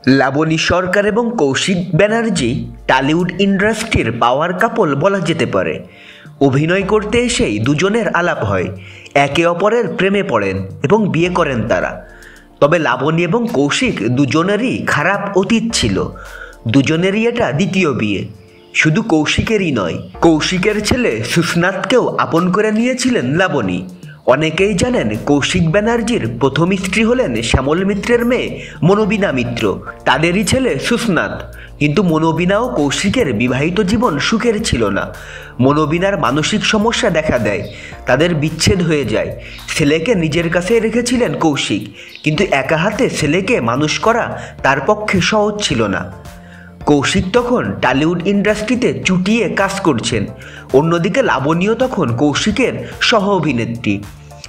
লাবণী সরকার এবং কৌশিক ব্যানার্জি টলিউড ইন্ডাস্ট্রির পাওয়ার কাপল বলা যেতে পারে। অভিনয় করতে এসেই দুজনের আলাপ হয়, একে অপরের প্রেমে পড়েন এবং বিয়ে করেন তারা। তবে লাবণী এবং কৌশিক দুজনেরই খারাপ অতীত ছিল। দুজনেরই এটা দ্বিতীয় বিয়ে। শুধু কৌশিকেরই নয়, কৌশিকের ছেলে সুস্নাতকেও আপন করে নিয়েছিলেন লাবণী। অনেকেই জানেন কৌশিক ব্যানার্জির প্রথম স্ত্রী হলেন শ্যামল মিত্রের মেয়ে মনোবীণা মিত্র। তাদেরই ছেলে সুস্নাত। কিন্তু মনোবীণা ও কৌশিকের বিবাহিত জীবন সুখের ছিল না। মনোবীণার মানসিক সমস্যা দেখা দেয়, তাদের বিচ্ছেদ হয়ে যায়। ছেলেকে নিজের কাছে রেখেছিলেন কৌশিক, কিন্তু একা হাতে ছেলেকে মানুষ করা তার পক্ষে সহজ ছিল না। কৌশিক তখন টলিউড ইন্ডাস্ট্রিতে চুটিয়ে কাজ করছেন, অন্যদিকে লাবণীও তখন কৌশিকের সহ অভিনেত্রী।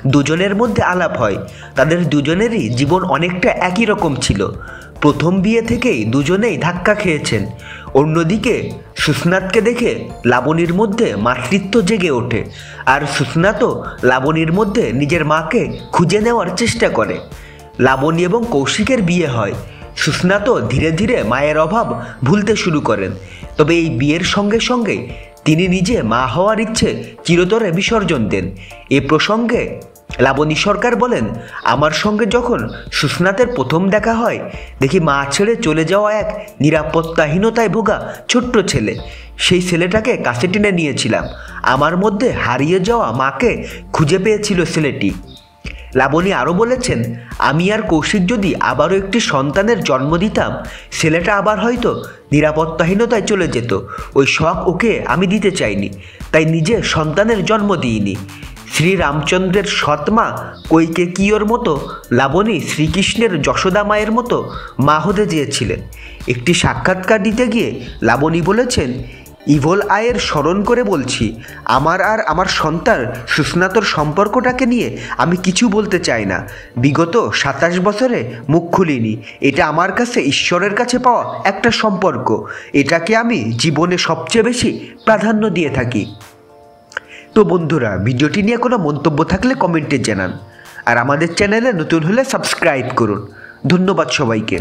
দুজনের মধ্যে আলাপ হয়। তাদের দুজনেরই জীবন অনেকটা একই রকম ছিল। প্রথম বিয়ে থেকেই দুজনেই ধাক্কা খেয়েছেন। অন্যদিকে সুস্নাতকে দেখে লাবণীর মধ্যে মাতৃত্ব জেগে ওঠে, আর সুস্নাতও লাবণীর মধ্যে নিজের মাকে খুঁজে নেওয়ার চেষ্টা করে। লাবণী এবং কৌশিকের বিয়ে হয়। সুস্নাতও ধীরে ধীরে মায়ের অভাব ভুলতে শুরু করেন। তবে এই বিয়ের সঙ্গে সঙ্গে তিনি নিজে মা হওয়ার ইচ্ছে চিরতরে বিসর্জন দেন। এ প্রসঙ্গে লাবণী সরকার বলেন, আমার সঙ্গে যখন সুস্নাতের প্রথম দেখা হয়, দেখি মা ছেড়ে চলে যাওয়া এক নিরাপত্তাহীনতায় ভোগা ছোট্ট ছেলে। সেই ছেলেটাকে কাছে টেনে নিয়েছিলাম। আমার মধ্যে হারিয়ে যাওয়া মাকে খুঁজে পেয়েছিল ছেলেটি। লাবণী আরও বলেছেন, আমি আর কৌশিক যদি আবারও একটি সন্তানের জন্ম দিতাম, ছেলেটা আবার হয়তো নিরাপত্তাহীনতায় চলে যেত। ওই শখ ওকে আমি দিতে চাইনি, তাই নিজে সন্তানের জন্ম দিইনি। শ্রীরামচন্দ্রের সৎমা কৈকেয়ীর মতো লাবণী শ্রীকৃষ্ণের যশোদা মায়ের মতো মা হতে চেয়েছিলেন। একটি সাক্ষাৎকার দিতে গিয়ে লাবণী বলেছেন, ইভল আয়ের স্মরণ করে বলছি, আমার আর আমার সন্তান সুস্নাতর সম্পর্কটাকে নিয়ে আমি কিছু বলতে চাই না। বিগত 27 বছরে মুখ খুলিনি। এটা আমার কাছে ঈশ্বরের কাছে পাওয়া একটা সম্পর্ক। এটাকে আমি জীবনে সবচেয়ে বেশি প্রাধান্য দিয়ে থাকি। তো বন্ধুরা, ভিডিওটি নিয়ে কোনো মন্তব্য থাকলে কমেন্টে জানান, আর আমাদের চ্যানেলে নতুন হলে সাবস্ক্রাইব করুন। ধন্যবাদ সবাইকে।